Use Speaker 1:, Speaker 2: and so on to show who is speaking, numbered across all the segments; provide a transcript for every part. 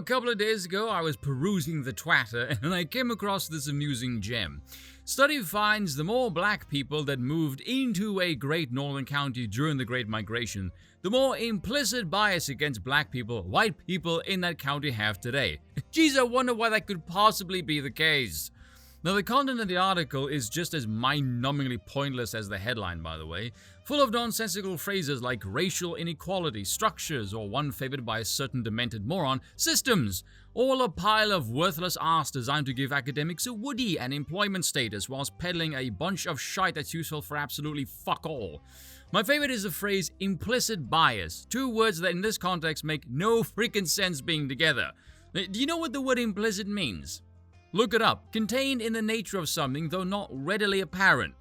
Speaker 1: a couple of days ago, I was perusing the Twitter and I came across this amusing gem. Study finds the more black people that moved into a great northern county during the Great Migration, the more implicit bias against black people, white people in that county have today. Geez, I wonder why that could possibly be the case. Now, the content of the article is just as mind-numbingly pointless as the headline, by the way, full of nonsensical phrases like racial inequality, structures, or one favored by a certain demented moron, systems, all a pile of worthless arse designed to give academics a woody and employment status whilst peddling a bunch of shite that's useful for absolutely fuck all. My favorite is the phrase implicit bias, two words that in this context make no freaking sense being together. Do you know what the word implicit means? Look it up. Contained in the nature of something, though not readily apparent.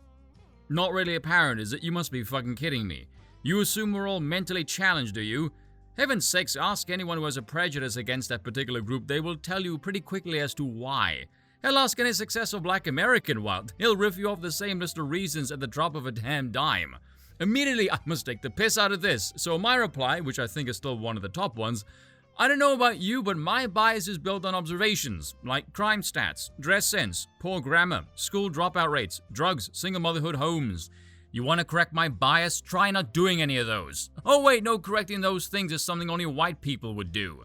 Speaker 1: Not readily apparent, is it? You must be fucking kidding me. You assume we're all mentally challenged, do you? Heaven's sakes, ask anyone who has a prejudice against that particular group. They will tell you pretty quickly as to why. Hell, ask any successful black American what. He'll riff you off the same list of reasons at the drop of a damn dime. Immediately, I must take the piss out of this. So my reply, which I think is still one of the top ones, I don't know about you, but my bias is built on observations, like crime stats, dress sense, poor grammar, school dropout rates, drugs, single motherhood homes. You want to correct my bias? Try not doing any of those. Oh wait, no, correcting those things is something only white people would do.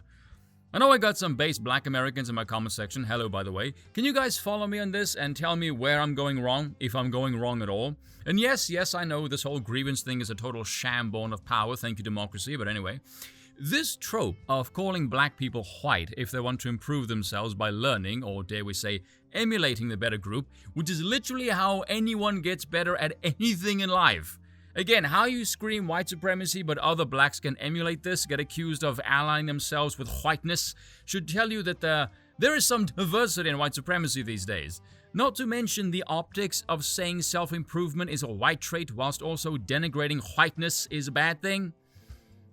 Speaker 1: I know I got some base black Americans in my comment section, hello by the way. Can you guys follow me on this and tell me where I'm going wrong, if I'm going wrong at all? And yes, I know this whole grievance thing is a total sham born of power, thank you democracy, but anyway. This trope of calling black people white if they want to improve themselves by learning, or dare we say, emulating the better group, which is literally how anyone gets better at anything in life. Again, how you scream white supremacy but other blacks can emulate this, get accused of allying themselves with whiteness, should tell you that there is some diversity in white supremacy these days. Not to mention the optics of saying self-improvement is a white trait whilst also denigrating whiteness is a bad thing.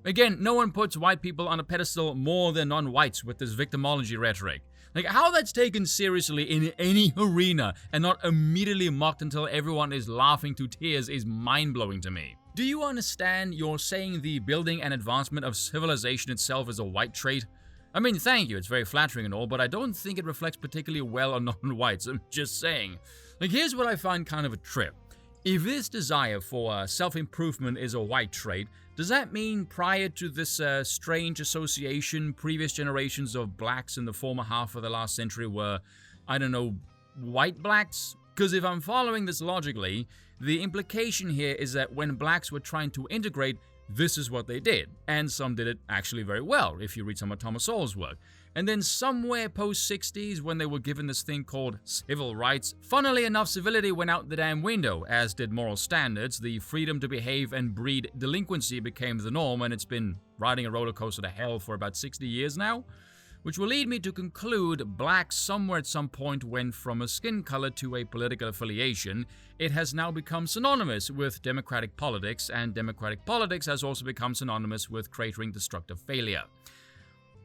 Speaker 1: Again, no one puts white people on a pedestal more than non-whites with this victimology rhetoric. Like, how that's taken seriously in any arena and not immediately mocked until everyone is laughing to tears is mind-blowing to me. Do you understand you're saying the building and advancement of civilization itself is a white trait? I mean, thank you, it's very flattering and all, but I don't think it reflects particularly well on non-whites, I'm just saying. Like, here's what I find kind of a trip. If this desire for self-improvement is a white trait, does that mean prior to this strange association, previous generations of blacks in the former half of the last century were, I don't know, white blacks? Because if I'm following this logically, the implication here is that when blacks were trying to integrate, this is what they did. And some did it actually very well, if you read some of Thomas Sowell's work. And then somewhere post-60s, when they were given this thing called civil rights, funnily enough, civility went out the damn window, as did moral standards. The freedom to behave and breed delinquency became the norm, and it's been riding a roller coaster to hell for about 60 years now. Which will lead me to conclude black somewhere at some point went from a skin color to a political affiliation. It has now become synonymous with democratic politics, and democratic politics has also become synonymous with cratering destructive failure.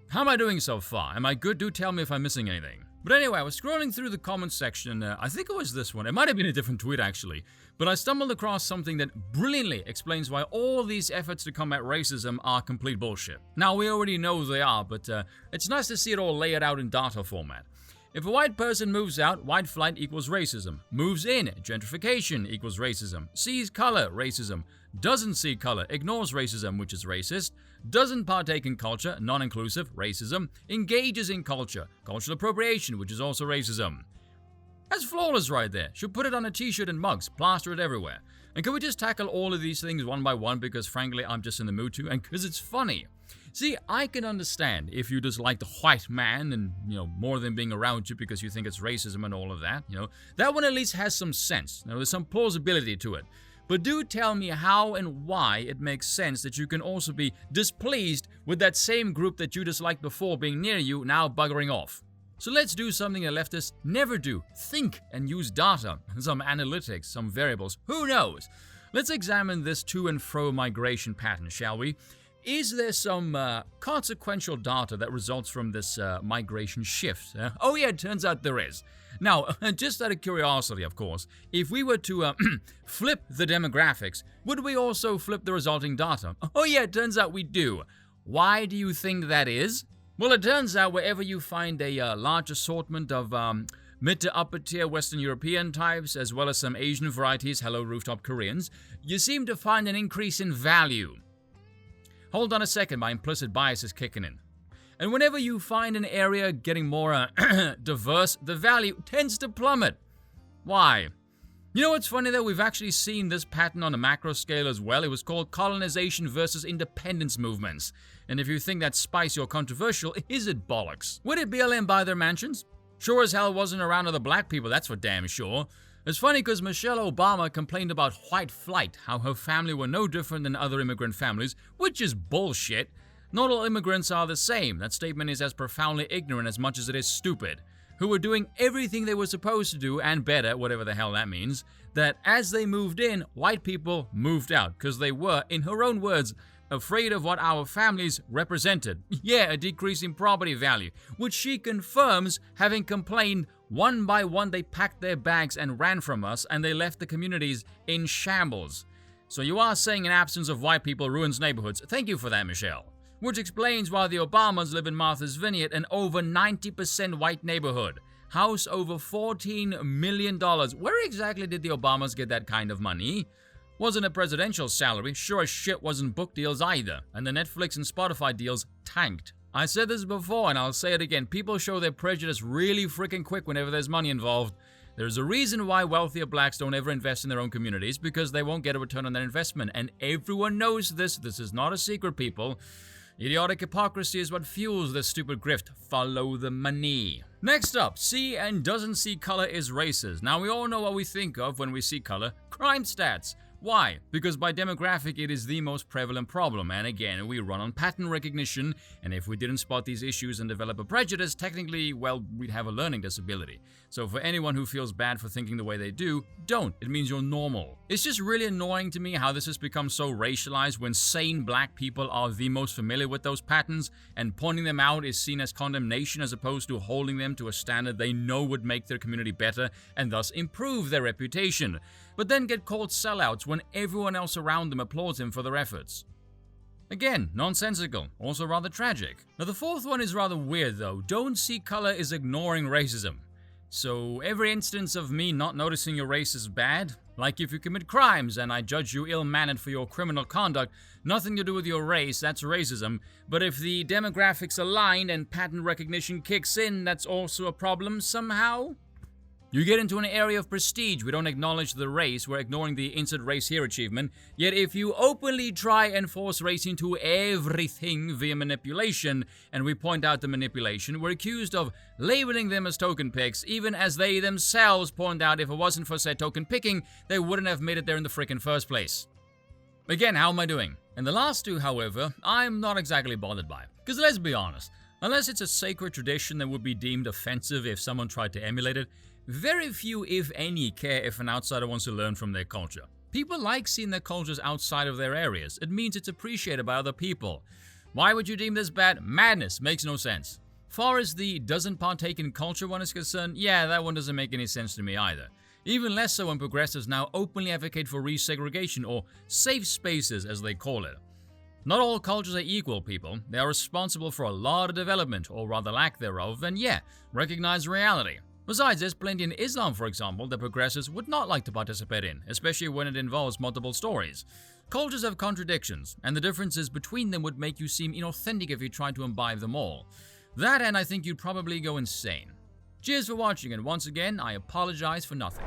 Speaker 1: How am I doing so far? Am I good? Do tell me if I'm missing anything. But anyway, I was scrolling through the comments section, I think it was this one, it might have been a different tweet actually, but I stumbled across something that brilliantly explains why all these efforts to combat racism are complete bullshit. Now, we already know they are, but it's nice to see it all laid out in data format. If a white person moves out, white flight equals racism. Moves in, gentrification equals racism. Sees color, racism. Doesn't see color, ignores racism, which is racist. Doesn't partake in culture, non-inclusive, racism. Engages in culture, cultural appropriation, which is also racism. That's flawless right there. Should put it on a t-shirt and mugs, plaster it everywhere. And can we just tackle all of these things one by one because frankly I'm just in the mood to and because it's funny. See, I can understand if you dislike the white man and, more than being around you because you think it's racism and all of that, that one at least has some sense. There's some plausibility to it. But do tell me how and why it makes sense that you can also be displeased with that same group that you disliked before being near you now buggering off. So let's do something that leftists never do. Think and use data, some analytics, some variables, who knows? Let's examine this to and fro migration pattern, shall we? Is there some consequential data that results from this migration shift? Oh yeah, it turns out there is. Now, just out of curiosity, of course, if we were to flip the demographics, would we also flip the resulting data? Oh yeah, it turns out we do. Why do you think that is? Well, it turns out wherever you find a large assortment of mid to upper tier Western European types, as well as some Asian varieties, hello rooftop Koreans, you seem to find an increase in value. Hold on a second, my implicit bias is kicking in. And whenever you find an area getting more diverse, the value tends to plummet. Why? You know what's funny though? We've actually seen this pattern on a macro scale as well. It was called colonization versus independence movements. And if you think that's spicy or controversial, is it bollocks? Would it BLM buy their mansions? Sure as hell wasn't around other black people, that's for damn sure. It's funny because Michelle Obama complained about white flight, how her family were no different than other immigrant families, which is bullshit. Not all immigrants are the same. That statement is as profoundly ignorant as much as it is stupid. Who were doing everything they were supposed to do and better, whatever the hell that means, that as they moved in, white people moved out because they were, in her own words, afraid of what our families represented. Yeah, a decrease in property value, which she confirms, having complained one by one they packed their bags and ran from us and they left the communities in shambles. So you are saying an absence of white people ruins neighborhoods. Thank you for that, Michelle. Which explains why the Obamas live in Martha's Vineyard, an over 90% white neighborhood. House over $14 million. Where exactly did the Obamas get that kind of money? Wasn't a presidential salary, sure as shit wasn't book deals either, and the Netflix and Spotify deals tanked. I said this before and I'll say it again, people show their prejudice really freaking quick whenever there's money involved. There's a reason why wealthier blacks don't ever invest in their own communities, because they won't get a return on their investment, and everyone knows this. This is not a secret, people. Idiotic hypocrisy is what fuels this stupid grift. Follow the money. Next up, see and doesn't see color is racist. Now we all know what we think of when we see color. Crime stats. Why? Because by demographic it is the most prevalent problem, and again we run on pattern recognition, and if we didn't spot these issues and develop a prejudice, technically, well, we'd have a learning disability. So for anyone who feels bad for thinking the way they do, don't. It means you're normal. It's just really annoying to me how this has become so racialized when sane black people are the most familiar with those patterns, and pointing them out is seen as condemnation as opposed to holding them to a standard they know would make their community better and thus improve their reputation, but then get called sellouts when everyone else around them applauds him for their efforts. Again, nonsensical, also rather tragic. Now the fourth one is rather weird though. Don't see color is ignoring racism. So every instance of me not noticing your race is bad? Like if you commit crimes and I judge you ill-mannered for your criminal conduct, nothing to do with your race, that's racism. But if the demographics align and pattern recognition kicks in, that's also a problem somehow? You get into an area of prestige, we don't acknowledge the race, we're ignoring the insert race here achievement, yet if you openly try and force race into everything via manipulation, and we point out the manipulation, we're accused of labeling them as token picks, even as they themselves point out if it wasn't for said token picking, they wouldn't have made it there in the frickin' first place. Again, how am I doing? And the last two, however, I'm not exactly bothered by, because let's be honest, unless it's a sacred tradition that would be deemed offensive if someone tried to emulate it, very few, if any, care if an outsider wants to learn from their culture. People like seeing their cultures outside of their areas. It means it's appreciated by other people. Why would you deem this bad? Madness. Makes no sense. Far as the doesn't partake in culture one is concerned, yeah, that one doesn't make any sense to me either. Even less so when progressives now openly advocate for resegregation, or safe spaces as they call it. Not all cultures are equal, people. They are responsible for a lot of development, or rather lack thereof, and yeah, recognize reality. Besides, there's plenty in Islam, for example, that progressives would not like to participate in, especially when it involves multiple stories. Cultures have contradictions, and the differences between them would make you seem inauthentic if you tried to imbibe them all. That, and I think you'd probably go insane. Cheers for watching, and once again, I apologize for nothing.